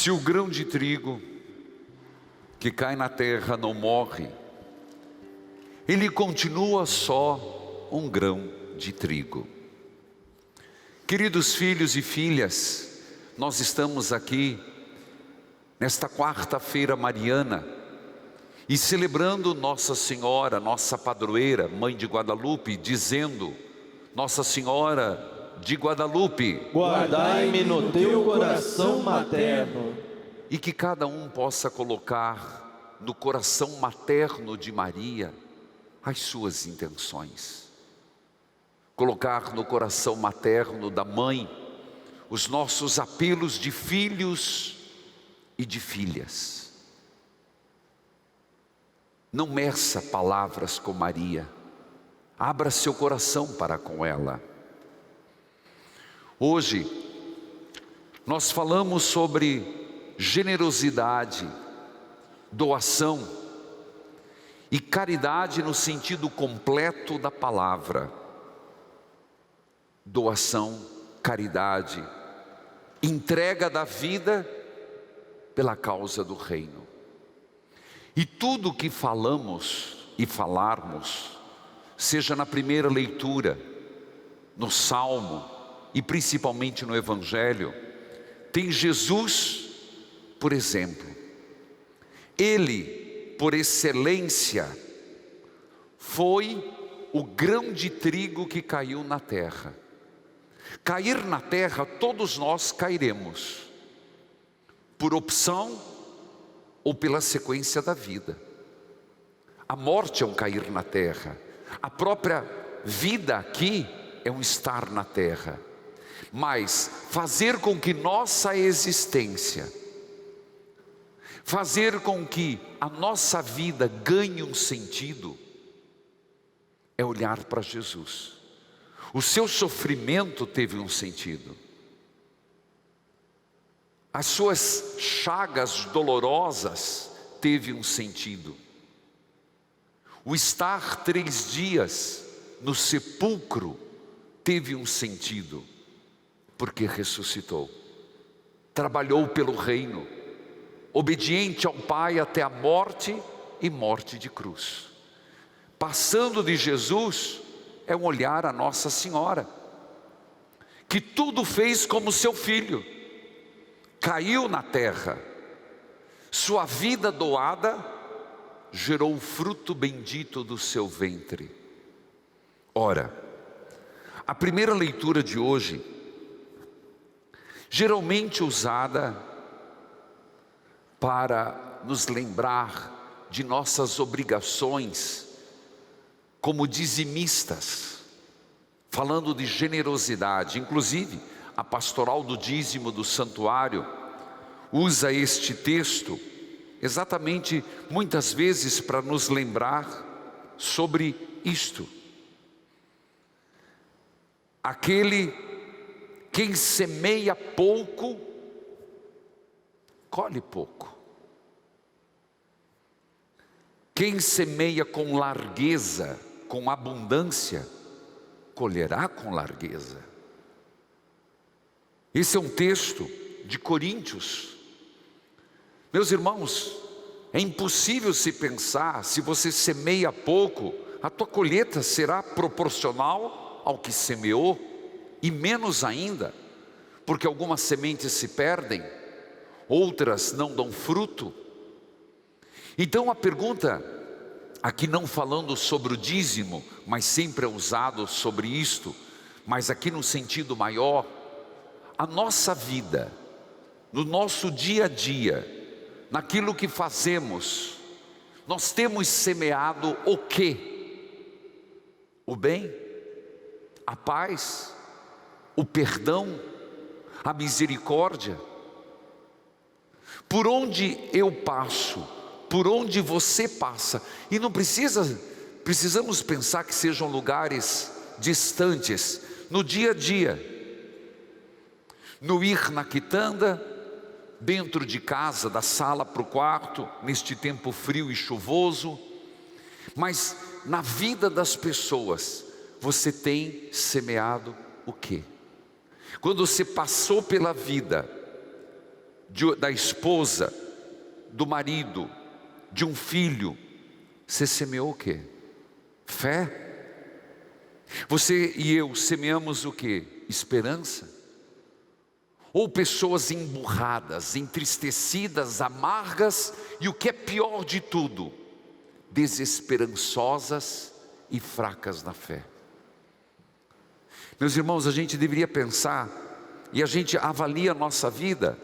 Se o grão de trigo que cai na terra não morre, ele continua só um grão de trigo. Queridos filhos e filhas, nós estamos aqui nesta quarta-feira mariana e celebrando Nossa Senhora, nossa padroeira, Mãe de Guadalupe, dizendo: Nossa Senhora de Guadalupe, guardai-me no teu coração materno. E que cada um possa colocar no coração materno de Maria as suas intenções. Colocar no coração materno da mãe os nossos apelos de filhos e de filhas. Não meça palavras com Maria, abra seu coração para com ela. Hoje nós falamos sobre generosidade, doação e caridade no sentido completo da palavra. Doação, caridade, entrega da vida pela causa do reino. E tudo que falamos e falarmos, seja na primeira leitura, no Salmo e principalmente no Evangelho, tem Jesus por exemplo. Ele, por excelência, foi o grão de trigo que caiu na terra. Cair na terra, todos nós cairemos, por opção ou pela sequência da vida. A morte é um cair na terra, a própria vida aqui é um estar na terra. Mas fazer com que nossa existência, fazer com que a nossa vida ganhe um sentido, é olhar para Jesus. O seu sofrimento teve um sentido. As suas chagas dolorosas teve um sentido. O estar 3 dias no sepulcro teve um sentido, porque ressuscitou. Trabalhou pelo reino, obediente ao Pai até a morte e morte de cruz. Passando de Jesus é um olhar a Nossa Senhora, que tudo fez como seu filho. Caiu na terra, sua vida doada gerou o fruto bendito do seu ventre. Ora, a primeira leitura de hoje, geralmente usada para nos lembrar de nossas obrigações como dizimistas, falando de generosidade. Inclusive, a pastoral do dízimo do santuário usa este texto exatamente muitas vezes para nos lembrar sobre isto. Quem semeia pouco, colhe pouco. Quem semeia com largueza, com abundância, colherá com largueza. Esse é um texto de Coríntios. Meus irmãos, é impossível se pensar, se você semeia pouco, a tua colheita será proporcional ao que semeou, e menos ainda, porque algumas sementes se perdem, outras não dão fruto. Então a pergunta, aqui não falando sobre o dízimo, mas sempre é usado sobre isto, mas aqui no sentido maior, a nossa vida, no nosso dia a dia, naquilo que fazemos, nós temos semeado o quê? O bem, a paz, o perdão, a misericórdia. Por onde eu passo, por onde você passa, e não precisamos pensar que sejam lugares distantes, no dia a dia, no ir na quitanda, dentro de casa, da sala para o quarto, neste tempo frio e chuvoso, mas na vida das pessoas, você tem semeado o quê? Quando você passou pela vida, da esposa, do marido, de um filho, você semeou o quê? Fé? Você e eu semeamos o quê? Esperança? Ou pessoas emburradas, entristecidas, amargas e o que é pior de tudo, desesperançosas e fracas na fé? Meus irmãos, a gente deveria pensar, e a gente avalia a nossa vida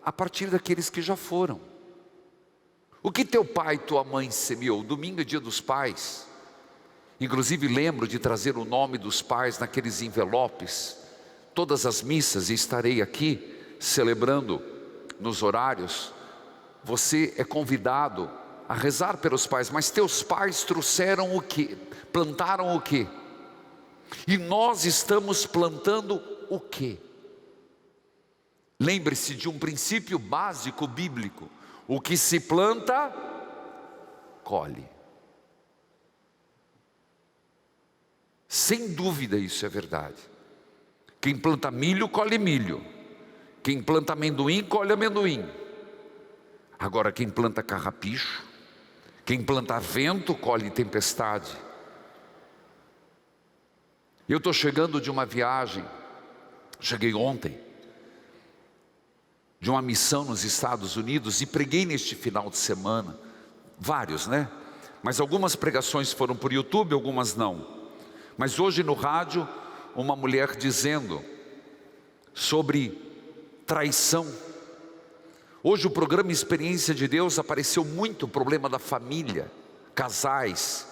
a partir daqueles que já foram. O que teu pai e tua mãe semeou? Domingo é dia dos pais. Inclusive lembro de trazer o nome dos pais naqueles envelopes. Todas as missas, e estarei aqui celebrando nos horários. Você é convidado a rezar pelos pais, mas teus pais trouxeram o quê? Plantaram o quê? E nós estamos plantando o quê? Lembre-se de um princípio básico bíblico: o que se planta, colhe. Sem dúvida isso é verdade. Quem planta milho, colhe milho. Quem planta amendoim, colhe amendoim. Agora quem planta carrapicho, quem planta vento, colhe tempestade. Eu estou chegando de uma viagem, cheguei ontem, de uma missão nos Estados Unidos, e preguei neste final de semana, vários, né? Mas algumas pregações foram por YouTube, algumas não. Mas hoje no rádio, uma mulher dizendo sobre traição. Hoje o programa Experiência de Deus apareceu muito o problema da família, casais,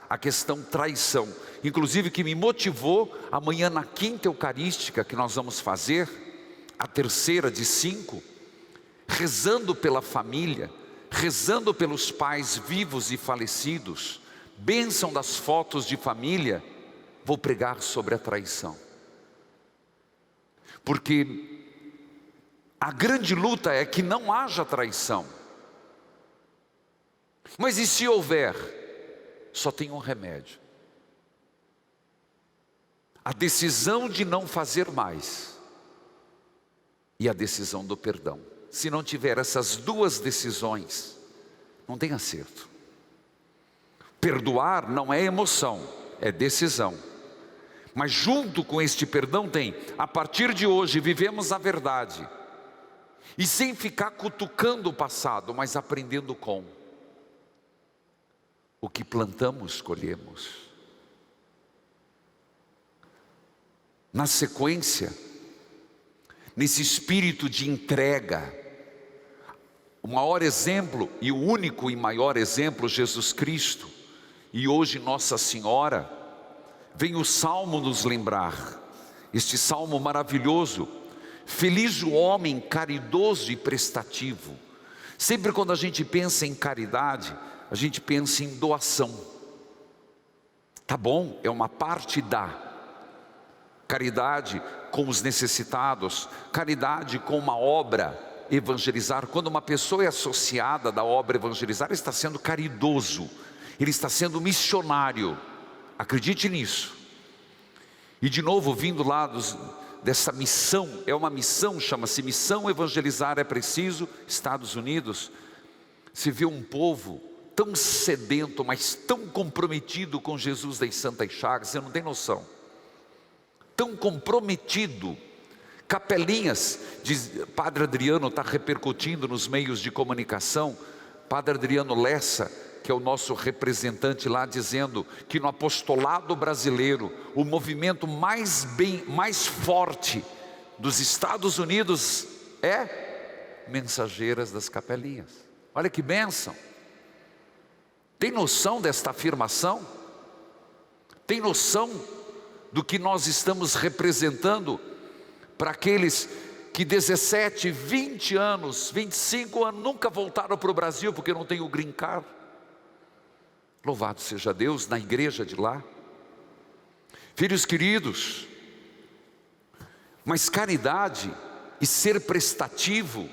a questão traição. Inclusive que me motivou amanhã na quinta eucarística que nós vamos fazer, a terceira de 5, rezando pela família, rezando pelos pais vivos e falecidos, bênção das fotos de família. Vou pregar sobre a traição, porque a grande luta é que não haja traição. Mas e se houver? Só tem um remédio: a decisão de não fazer mais e a decisão do perdão. Se não tiver essas duas decisões, não tem acerto. Perdoar não é emoção, é decisão. Mas junto com este perdão tem: a partir de hoje vivemos a verdade, e sem ficar cutucando o passado, mas aprendendo com o que plantamos, colhemos. Na sequência, nesse espírito de entrega, o maior exemplo e o único e maior exemplo, Jesus Cristo, e hoje Nossa Senhora, vem o Salmo nos lembrar, este Salmo maravilhoso: feliz o homem caridoso e prestativo. Sempre quando a gente pensa em caridade, a gente pensa em doação. Tá bom, é uma parte da caridade com os necessitados, caridade com uma obra, evangelizar. Quando uma pessoa é associada da obra evangelizar, ele está sendo caridoso, ele está sendo missionário. Acredite nisso. E de novo, vindo lá dessa missão, é uma missão, chama-se Missão Evangelizar é Preciso, Estados Unidos. Se vê um povo tão sedento, mas tão comprometido com Jesus das Santas Chagas, você não tem noção. Tão comprometido. Capelinhas, diz, Padre Adriano está repercutindo nos meios de comunicação, Padre Adriano Lessa, que é o nosso representante lá, dizendo que no apostolado brasileiro, o movimento mais forte dos Estados Unidos é Mensageiras das Capelinhas. Olha que bênção! Tem noção desta afirmação? Tem noção do que nós estamos representando para aqueles que 17, 20 anos, 25 anos nunca voltaram para o Brasil porque não tem o green card? Louvado seja Deus, na igreja de lá. Filhos queridos, mas caridade e ser prestativo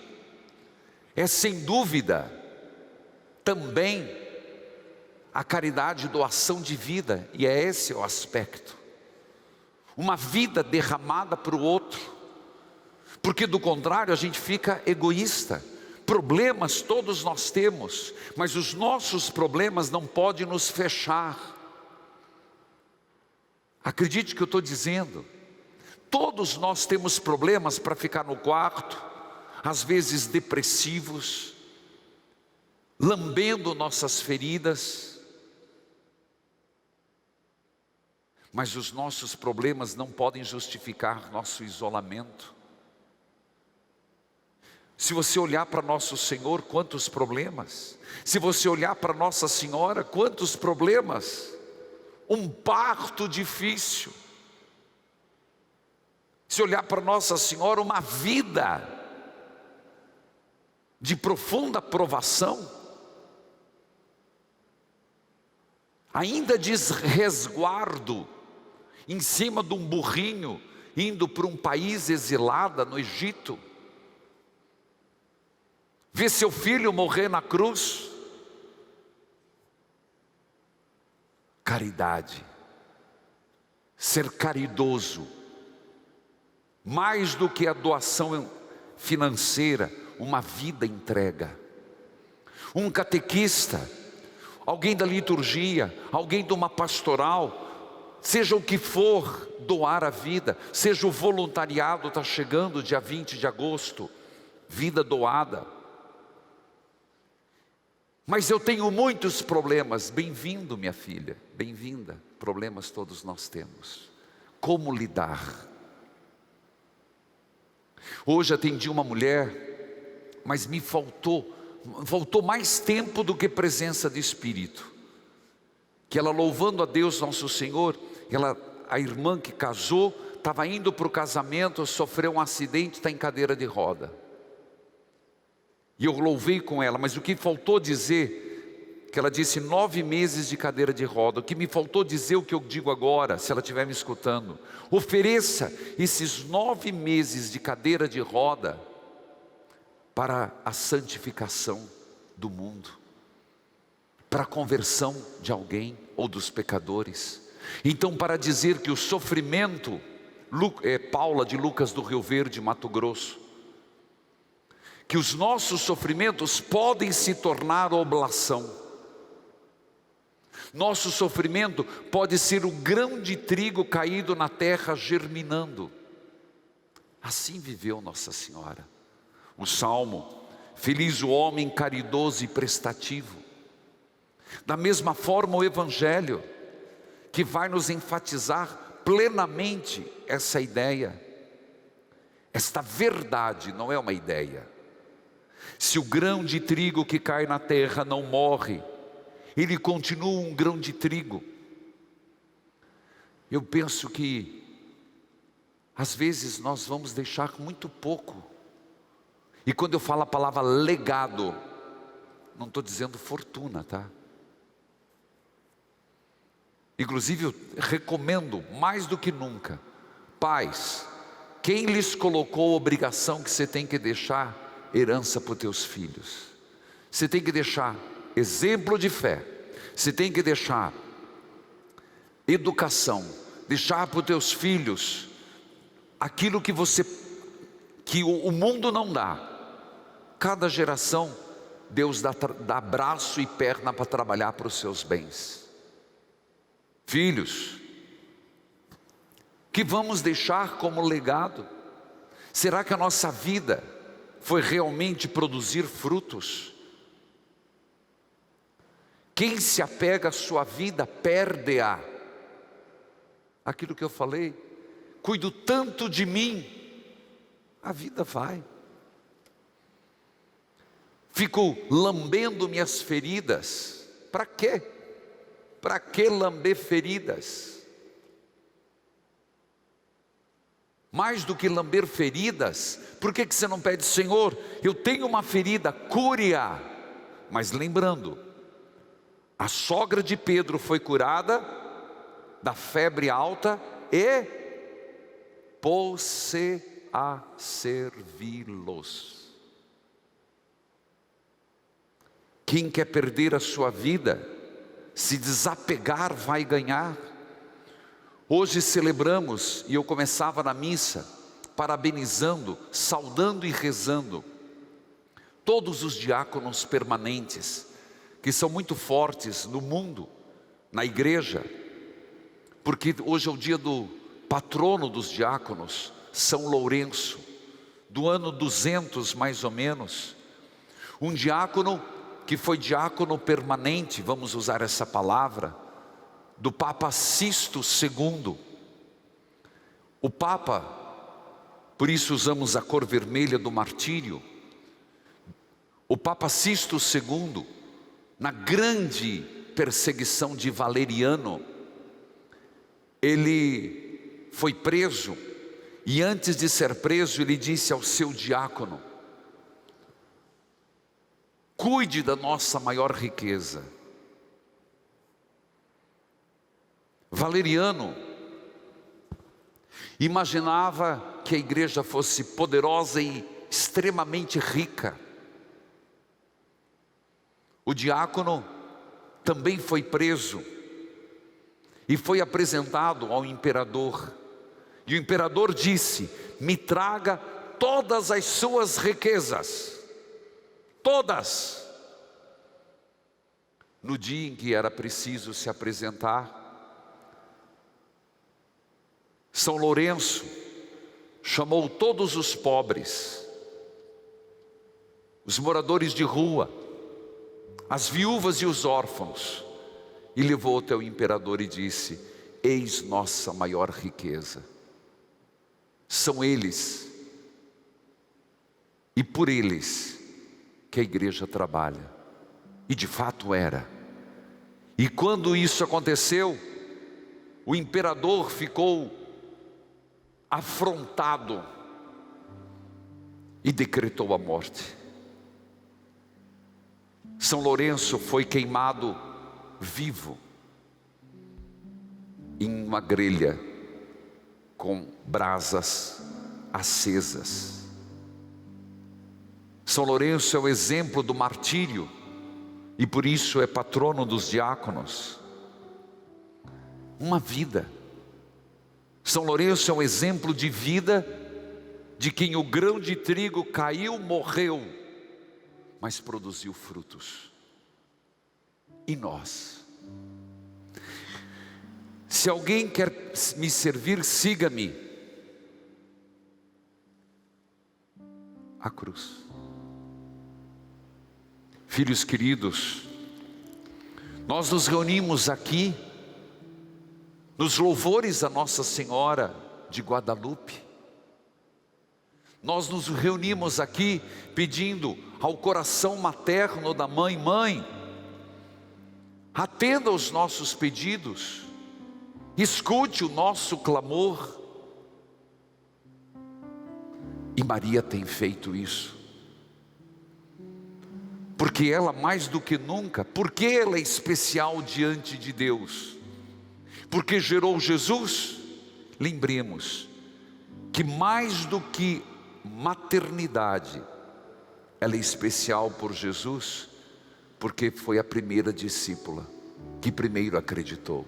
é sem dúvida também a caridade e doação de vida, e é esse o aspecto. Uma vida derramada para o outro. porque do contrário a gente fica egoísta. Problemas todos nós temos, mas os nossos problemas não podem nos fechar. Acredite que eu estou dizendo, todos nós temos problemas para ficar no quarto, às vezes depressivos, lambendo nossas feridas, mas os nossos problemas não podem justificar nosso isolamento. Se você olhar para nosso Senhor, quantos problemas. Se você olhar para Nossa Senhora, quantos problemas. Um parto difícil. Se olhar para Nossa Senhora, uma vida de profunda provação. Ainda diz resguardo, em cima de um burrinho, indo para um país exilada no Egito. Ver seu filho morrer na cruz. Caridade, ser caridoso, mais do que a doação financeira, uma vida entrega. Um catequista, alguém da liturgia, alguém de uma pastoral, seja o que for, doar a vida. Seja o voluntariado, está chegando dia 20 de agosto, vida doada. Mas eu tenho muitos problemas. Bem-vindo, minha filha, bem-vinda. Problemas todos nós temos. Como lidar? Hoje atendi uma mulher, mas me faltou mais tempo do que presença de espírito. Que ela, louvando a Deus nosso Senhor, a irmã que casou, estava indo para o casamento, sofreu um acidente, está em cadeira de roda. E eu louvei com ela, mas o que faltou dizer, que ela disse 9 meses de cadeira de roda, o que me faltou dizer, o que eu digo agora, se ela estiver me escutando, ofereça esses 9 meses de cadeira de roda, para a santificação do mundo, para a conversão de alguém, ou dos pecadores. Então, para dizer que o sofrimento, Paula de Lucas do Rio Verde, Mato Grosso, que os nossos sofrimentos podem se tornar oblação. Nosso sofrimento pode ser o grão de trigo caído na terra germinando. Assim viveu Nossa Senhora. O Salmo, feliz o homem caridoso e prestativo. Da mesma forma o Evangelho, que vai nos enfatizar plenamente essa ideia. Esta verdade não é uma ideia. Se o grão de trigo que cai na terra não morre, ele continua um grão de trigo. Eu penso que às vezes nós vamos deixar muito pouco. E quando eu falo a palavra legado, não estou dizendo fortuna, tá? Inclusive eu recomendo mais do que nunca, pais, quem lhes colocou a obrigação que você tem que deixar herança para os teus filhos? Você tem que deixar exemplo de fé, você tem que deixar educação, deixar para os teus filhos aquilo que o mundo não dá. Cada geração Deus dá braço e perna para trabalhar para os seus bens. Filhos, que vamos deixar como legado? Será que a nossa vida foi realmente produzir frutos? Quem se apega à sua vida, perde-a. Aquilo que eu falei, cuido tanto de mim, a vida vai. Fico lambendo minhas feridas, para quê? Para que lamber feridas? Mais do que lamber feridas, por que você não pede, Senhor, eu tenho uma ferida, cure-a? Mas lembrando, a sogra de Pedro foi curada da febre alta e pôs-se a servi-los. Quem quer perder a sua vida, se desapegar, vai ganhar. Hoje celebramos, e eu começava na missa, parabenizando, saudando e rezando todos os diáconos permanentes, que são muito fortes no mundo, na igreja, porque hoje é o dia do patrono dos diáconos, São Lourenço, do ano 200 mais ou menos. Um diácono que foi diácono permanente, vamos usar essa palavra, do Papa Sisto II. O Papa, por isso usamos a cor vermelha do martírio, o Papa Sisto II, na grande perseguição de Valeriano, ele foi preso, e antes de ser preso ele disse ao seu diácono: cuide da nossa maior riqueza. Valeriano imaginava que a igreja fosse poderosa e extremamente rica. O diácono também foi preso e foi apresentado ao imperador. E o imperador disse: me traga todas as suas riquezas, todas. No dia em que era preciso se apresentar, São Lourenço chamou todos os pobres, os moradores de rua, as viúvas e os órfãos, e levou até o imperador e disse: eis nossa maior riqueza. São eles, e por eles, que a igreja trabalha. E de fato era. E quando isso aconteceu, o imperador ficou afrontado e decretou a morte. São Lourenço foi queimado vivo em uma grelha com brasas acesas. São Lourenço é o exemplo do martírio e por isso é patrono dos diáconos. Uma vida. São Lourenço é um exemplo de vida de quem o grão de trigo caiu, morreu, mas produziu frutos. E nós? Se alguém quer me servir, siga-me. A cruz. Filhos queridos, nós nos reunimos aqui nos louvores a Nossa Senhora de Guadalupe. Nós nos reunimos aqui pedindo ao coração materno da mãe: mãe, atenda aos nossos pedidos, escute o nosso clamor. E Maria tem feito isso, porque ela mais do que nunca, porque ela é especial diante de Deus, porque gerou Jesus. Lembremos que mais do que maternidade, ela é especial por Jesus, porque foi a primeira discípula que primeiro acreditou.